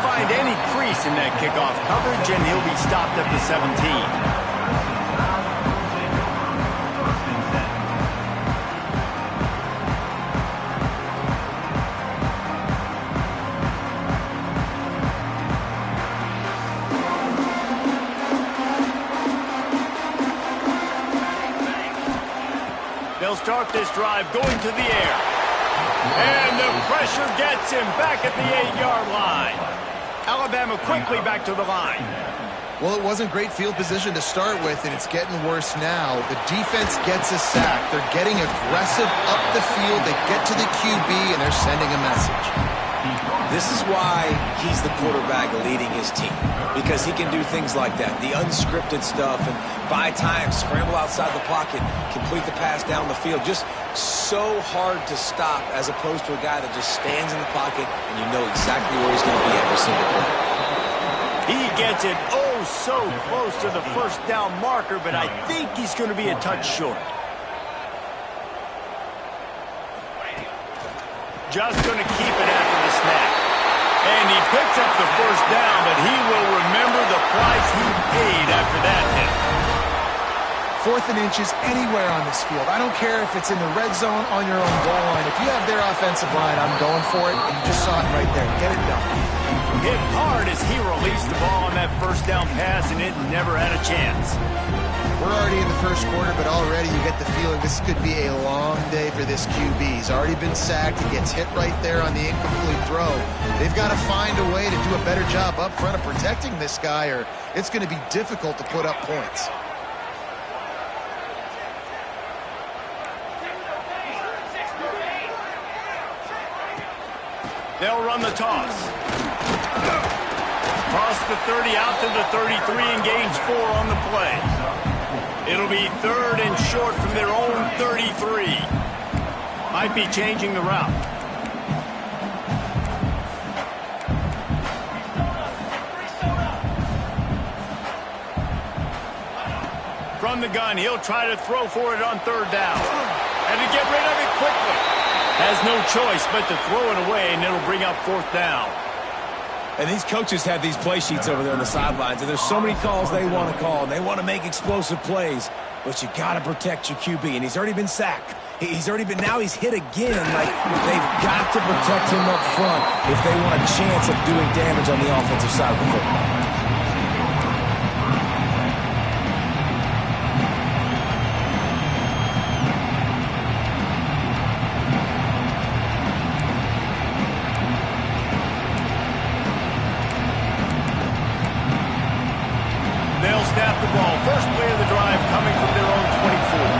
find any crease in that kickoff coverage, and he'll be stopped at the 17. They'll start this drive going to the air. And the pressure gets him back at the 8-yard line. Alabama quickly back to the line. Well, it wasn't great field position to start with, and it's getting worse now. The defense gets a sack. They're getting aggressive up the field. They get to the QB, and they're sending a message. This is why he's the quarterback leading his team, because he can do things like that, the unscripted stuff, and buy time, scramble outside the pocket, complete the pass down the field. Just so hard to stop as opposed to a guy that just stands in the pocket and you know exactly where he's going to be every single play. He gets it so close to the first down marker, but I think he's going to be a touch short. Just going to keep it after the snap. And he picks up the first down, but he will remember the price he paid after that hit. 4th and inches anywhere on this field. I don't care if it's in the red zone on your own goal line. If you have their offensive line, I'm going for it. And you just saw it right there. Get it done. Hit hard as he released the ball on that first down pass, and it never had a chance. We're already in the first quarter, but already you get the feeling this could be a long day for this QB. He's already been sacked. He gets hit right there on the incomplete throw. They've got to find a way to do a better job up front of protecting this guy, or it's going to be difficult to put up points. They'll run the toss. Cross the 30 out to the 33 and gains 4 on the play. It'll be 3rd and short from their own 33. Might be changing the route. From the gun, he'll try to throw for it on 3rd down. And to get rid of it quickly. Has no choice but to throw it away, and it'll bring up 4th down. And these coaches have these play sheets over there on the sidelines, and there's so many calls they want to call, and they want to make explosive plays, but you got to protect your QB, and he's already been sacked. Now he's hit again. Like, they've got to protect him up front if they want a chance of doing damage on the offensive side of the football. Snap the ball. First play of the drive coming from their own 24.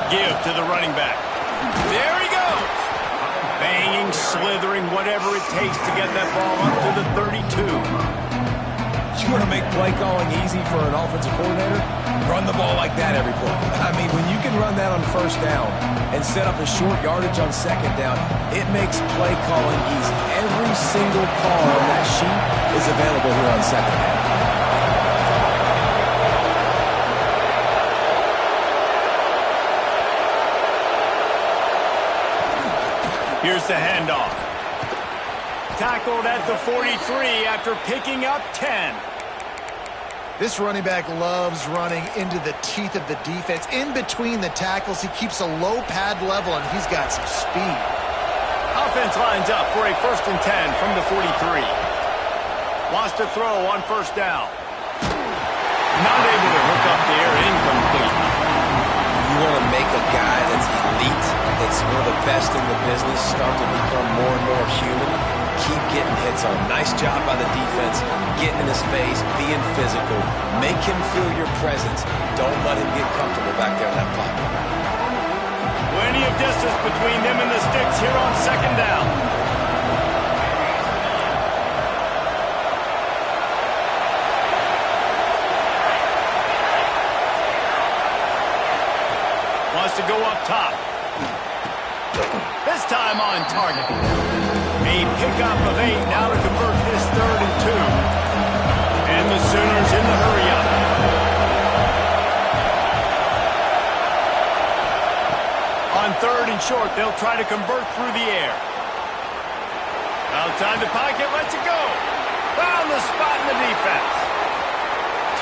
Give to the running back. There he goes. Banging, slithering, whatever it takes to get that ball up to the 32. You want to make play calling easy for an offensive coordinator? Run the ball like that every play. I mean, when you can run that on 1st down and set up a short yardage on 2nd down, it makes play calling easy. Every single call on that sheet is available here on 2nd down. Here's the handoff. Tackled at the 43 after picking up 10. This running back loves running into the teeth of the defense. In between the tackles, he keeps a low pad level, and he's got some speed. Offense lines up for a 1st and 10 from the 43. Wants to throw on 1st down. Not able to hook up there, incomplete. You want to make a guy that's elite, that's one of the best in the business, start to become more and more human. Keep getting hits on. Nice job by the defense, getting in his face, being physical. Make him feel your presence. Don't let him get comfortable back there in that pocket. Plenty of distance between them and the sticks here on 2nd down. Wants to go up top. This time on target. A pickup of 8 now to convert this 3rd and 2. And the Sooners in the hurry up. 3rd and short. They'll try to convert through the air. Outside the pocket, lets it go. Found the spot in the defense.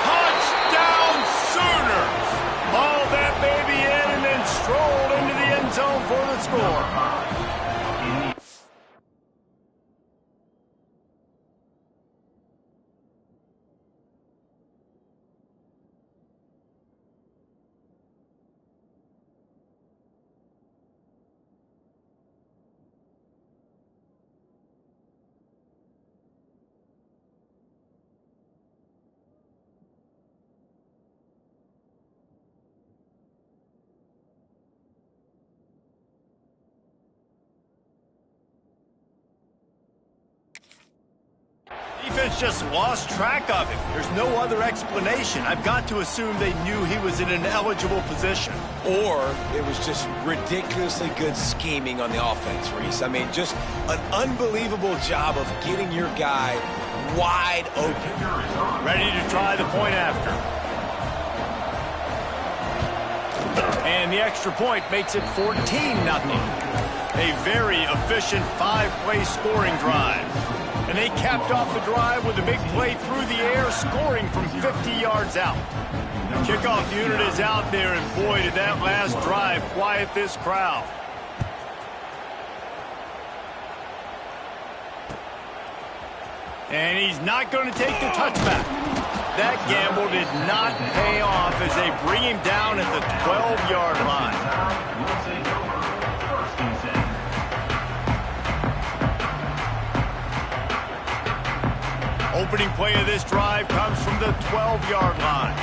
Touchdown Sooners! Hauled that baby in and then strolled into the end zone for the score. Defense just lost track of him. There's no other explanation. I've got to assume they knew he was in an eligible position. Or it was just ridiculously good scheming on the offense, Reese. I mean, just an unbelievable job of getting your guy wide open. Ready to try the point after. And the extra point makes it 14-0. A very efficient 5-play scoring drive. And they capped off the drive with a big play through the air, scoring from 50 yards out. The kickoff unit is out there, and boy, did that last drive quiet this crowd. And he's not going to take the touchback. That gamble did not pay off as they bring him down at the 12-yard line. Opening play of this drive comes from the 12-yard line.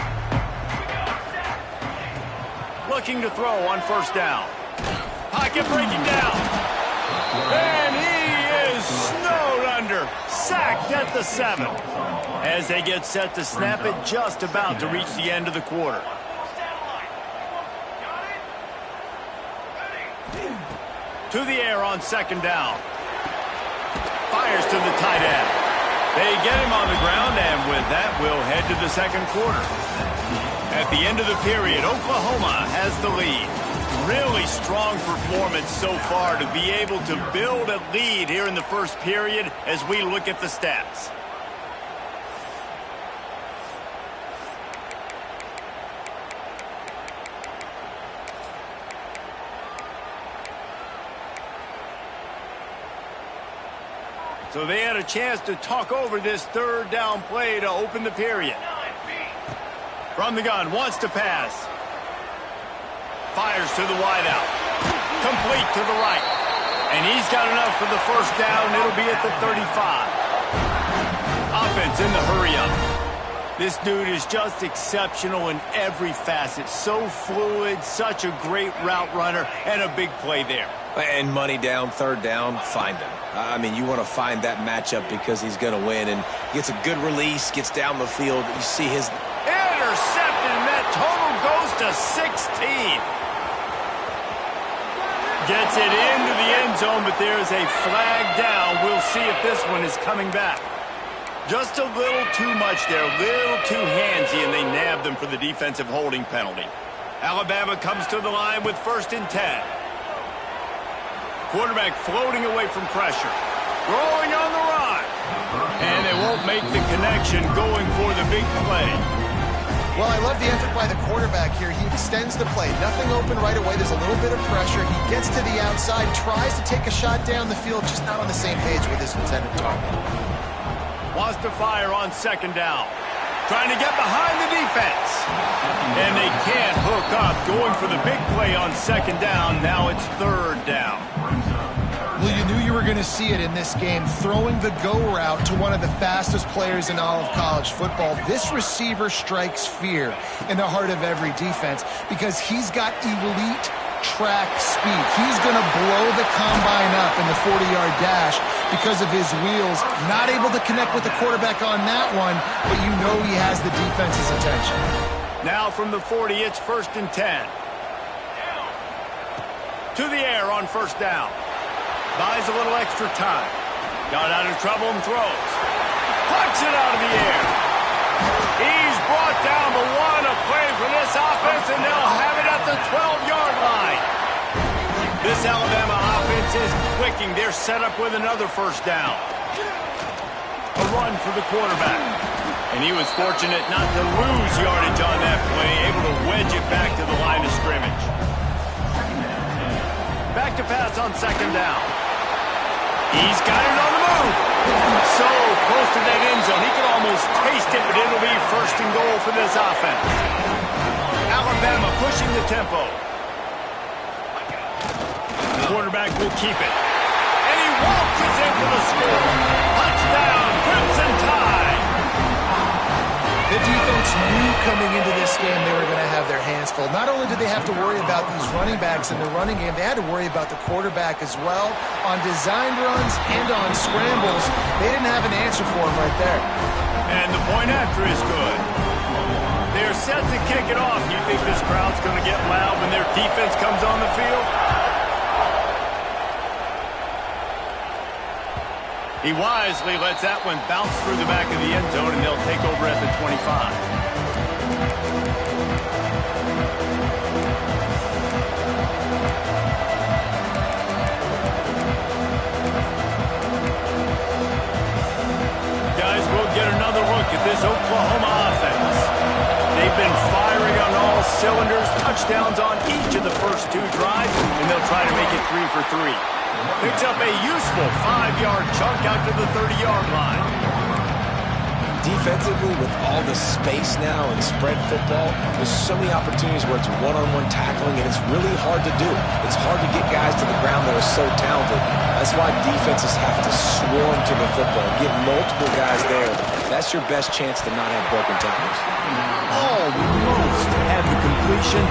Looking to throw on 1st down. Pocket breaking down. And he is snowed under. Sacked at the 7. As they get set to snap it, just about to reach the end of the quarter. To the air on 2nd down. Fires to the tight end. They get him on the ground, and with that, we'll head to the 2nd quarter. At the end of the period, Oklahoma has the lead. Really strong performance so far to be able to build a lead here in the 1st period as we look at the stats. So they had a chance to talk over this 3rd down play to open the period. From the gun, wants to pass. Fires to the wideout. Complete to the right. And he's got enough for the 1st down. It'll be at the 35. Offense in the hurry-up. This dude is just exceptional in every facet. So fluid, such a great route runner, and a big play there. And money down, 3rd down, find him. I mean, you want to find that matchup because he's going to win. And gets a good release, gets down the field. You see his... Intercepted, and that total goes to 16. Gets it into the end zone, but there's a flag down. We'll see if this one is coming back. Just a little too much there, a little too handsy, and they nabbed them for the defensive holding penalty. Alabama comes to the line with 1st and 10. Quarterback floating away from pressure. Throwing on the run. And they won't make the connection going for the big play. Well, I love the effort by the quarterback here. He extends the play. Nothing open right away. There's a little bit of pressure. He gets to the outside, tries to take a shot down the field, just not on the same page with his intended target. Wants to fire on 2nd down. Trying to get behind the defense. And they can't hook up. Going for the big play on 2nd down. Now it's 3rd down. Well, you knew you were going to see it in this game, throwing the go route to one of the fastest players in all of college football. This receiver strikes fear in the heart of every defense because he's got elite track speed. He's going to blow the combine up in the 40-yard dash because of his wheels. Not able to connect with the quarterback on that one, but you know he has the defense's attention. Now from the 40, it's 1st and 10. To the air on 1st down. Buys a little extra time. Got out of trouble and throws. Puts it out of the air. He's brought down the 1, a play for this offense, and they'll have it at the 12-yard line. This Alabama offense is clicking. They're set up with another first down. A run for the quarterback. And he was fortunate not to lose yardage on that play, able to wedge it back to the line of scrimmage. Back to pass on second down. He's got it on the move. So close to that end zone. He could almost taste it, but it'll be first and goal for this offense. Alabama pushing the tempo. The quarterback will keep it. And he waltzes in for the score. Touchdown, Crimson Tide. The defense knew coming into this game they were going to have their hands full. Not only did they have to worry about these running backs in the running game, they had to worry about the quarterback as well. On designed runs and on scrambles, they didn't have an answer for him right there. And the point after is good. They're set to kick it off. You think this crowd's going to get loud when their defense comes on the field? He wisely lets that one bounce through the back of the end zone, and they'll take over at the 25. Guys, we'll get another look at this Oklahoma offense. They've been firing on all cylinders, touchdowns on each of the first two drives, and they'll try to make it 3 for 3. Picks up a useful 5-yard chunk out to the 30-yard line. Defensively, with all the space now and spread football, there's so many opportunities where it's one-on-one tackling, and it's really hard to do. It's hard to get guys to the ground that are so talented. That's why defenses have to swarm to the football, get multiple guys there. That's your best chance to not have broken tackles. Almost had the completion,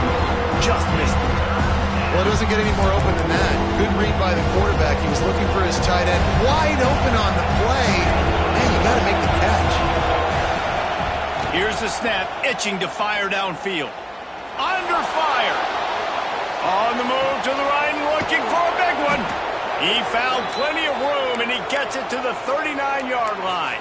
just missed it. Well, it doesn't get any more open than that. Good read by the quarterback. He was looking for his tight end. Wide open on the play. Man, you got to make the catch. Here's the snap, itching to fire downfield. Under fire. On the move to the right and looking for a big one. He found plenty of room, and he gets it to the 39-yard line.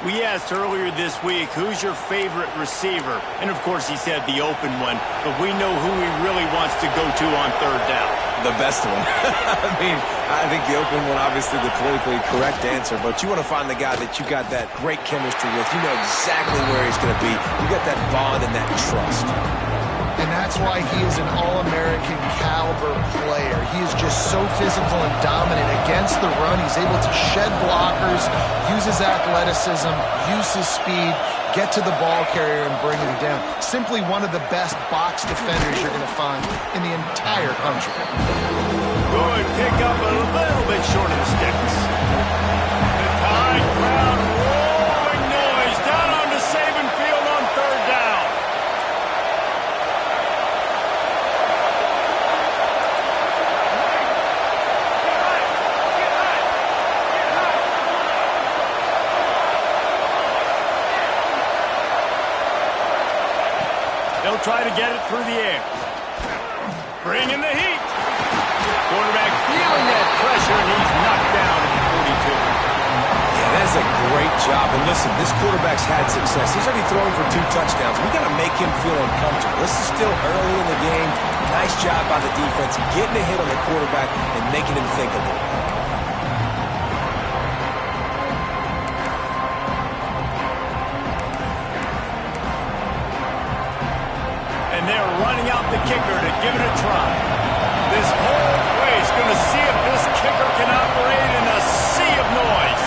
We asked earlier this week, who's your favorite receiver? And, of course, he said the open one, but we know who he really wants to go to on third down. The best one. I think the open one, obviously the politically correct answer, but you want to find the guy that you got that great chemistry with. You know exactly where he's going to be. You got that bond and that trust. And that's why he is an All-American caliber player. He is just so physical and dominant against the run. He's able to shed blockers, use his athleticism, use his speed, get to the ball carrier and bring him down. Simply one of the best box defenders you're going to find in the entire country. Good pick up, a little bit short of the sticks. The Tide crowd roaring noise down onto Saban Field on third down. They'll try to get it through the air. Bring in the heat. Quarterback feeling that pressure, and he's knocked down at the 42. Yeah, that's a great job. And listen, this quarterback's had success. He's already thrown for 2 touchdowns. We got to make him feel uncomfortable. This is still early in the game. Nice job by the defense, getting a hit on the quarterback and making him think a little bit. And they're running out the kicker to give it a try. This whole place going to see if this kicker can operate in a sea of noise.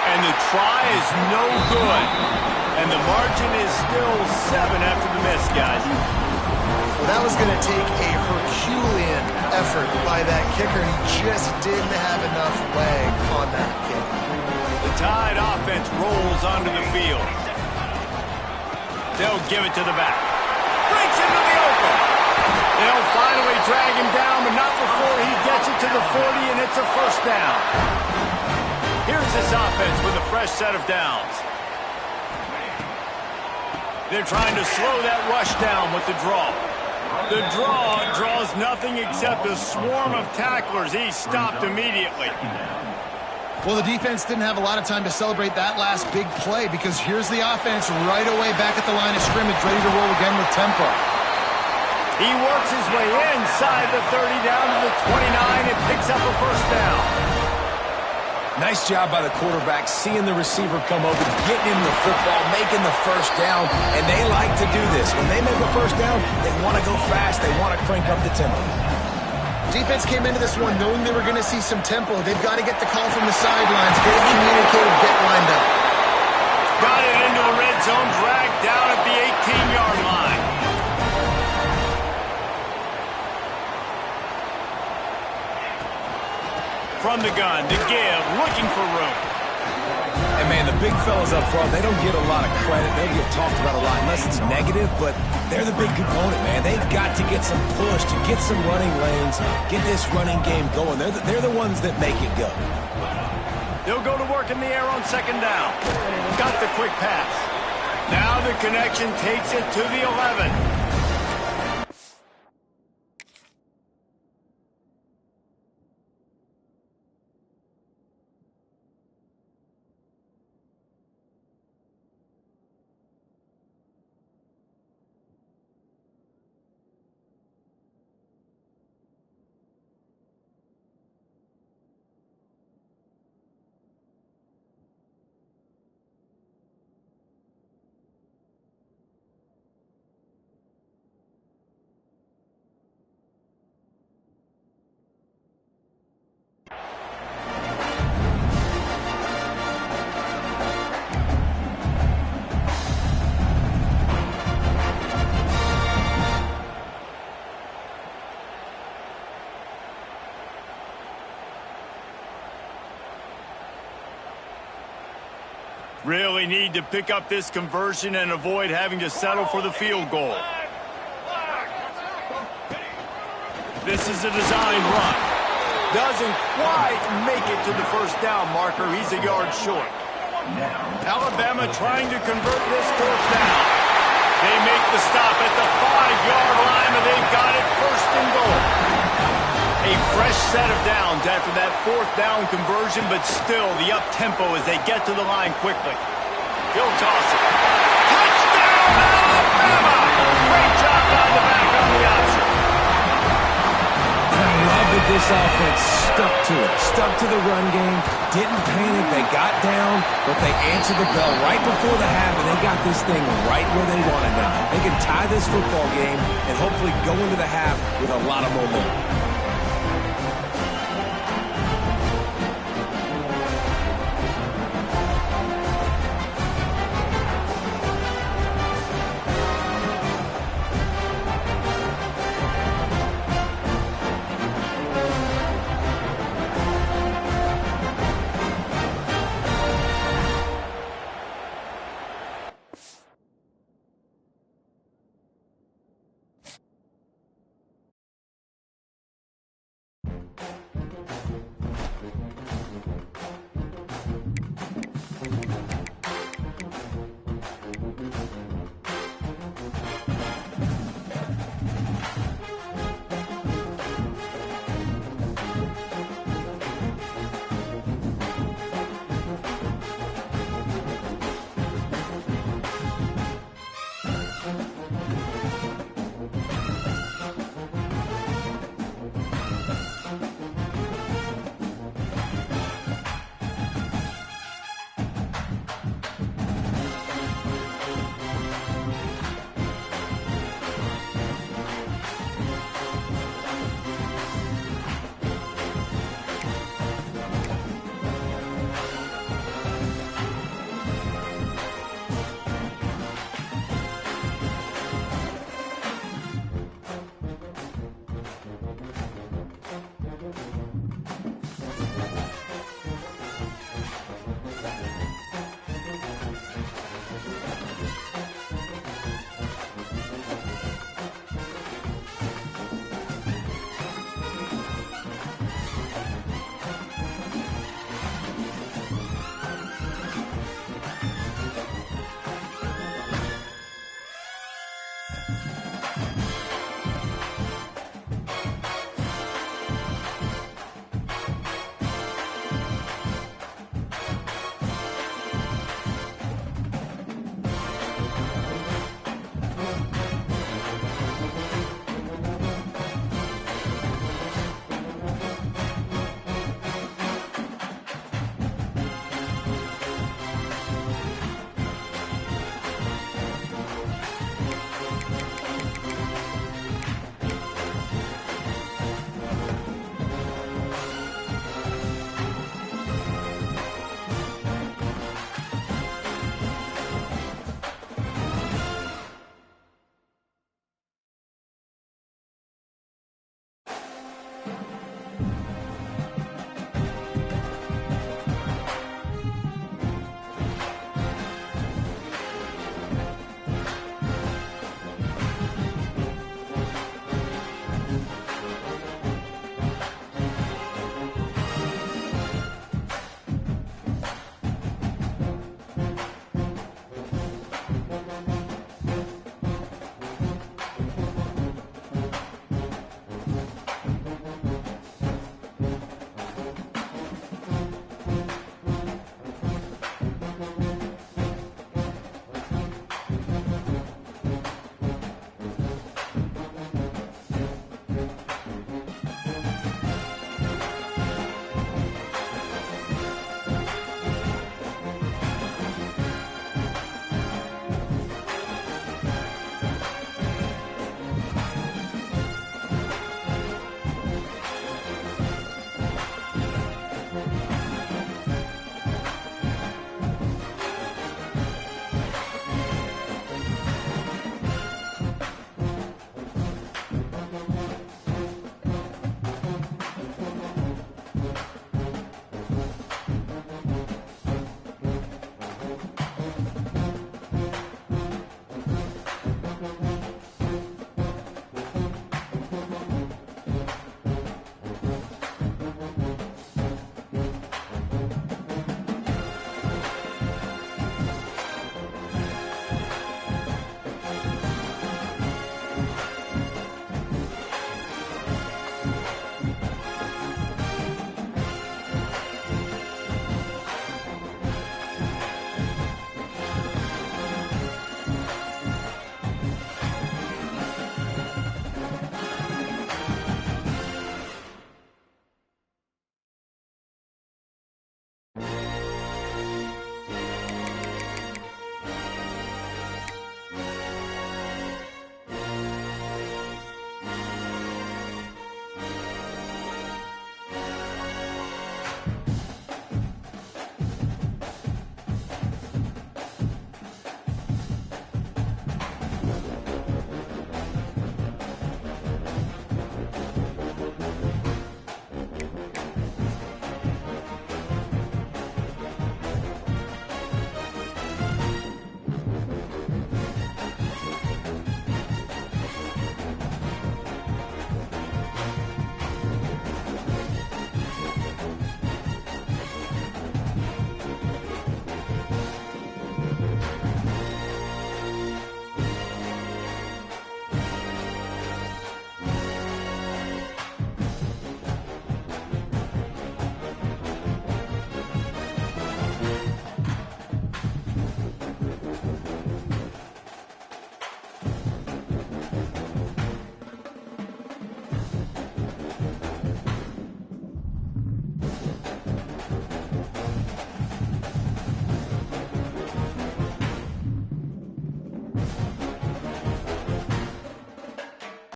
And the try is no good. And the margin is still 7 after the miss, guys. Well, that was going to take a Herculean effort by that kicker, and he just didn't have enough leg on that kick. The Tide offense rolls onto the field. They'll give it to the back. Breaks into the open. They'll finally drag him down, but not before he gets it to the 40, and it's a first down. Here's this offense with a fresh set of downs. They're trying to slow that rush down with the draw. The draw draws nothing except a swarm of tacklers. He's stopped immediately. Well, the defense didn't have a lot of time to celebrate that last big play because here's the offense right away back at the line of scrimmage, ready to roll again with tempo. He works his way inside the 30 down to the 29 and picks up a first down. Nice job by the quarterback, seeing the receiver come over, getting him the football, making the first down, and they like to do this. When they make a first down, they want to go fast, they want to crank up the tempo. Defense came into this one knowing they were going to see some tempo. They've got to get the call from the sidelines, get it communicated, get lined up. Got it into the red zone, dragged down at the 18-yard line. From the gun to give, looking for room. And, man, the big fellas up front, they don't get a lot of credit. They don't get talked about a lot unless it's negative, but they're the big component, man. They've got to get some push, to get some running lanes, get this running game going. They're the ones that make it go. They'll go to work in the air on second down. Got the quick pass. Now the connection takes it to the 11. Really need to pick up this conversion and avoid having to settle for the field goal. This is a design run. Doesn't quite make it to the first down marker. He's a yard short. Alabama trying to convert this fourth down. They make the stop at the 5-yard line, and they've got it first and goal. A fresh set of downs after that fourth down conversion, but still the up-tempo as they get to the line quickly. He'll toss it. Touchdown, Alabama! Great job by the back on the option. And I love that this offense stuck to it, stuck to the run game, didn't panic, they got down, but they answered the bell right before the half, and they got this thing right where they want it now. They can tie this football game and hopefully go into the half with a lot of momentum.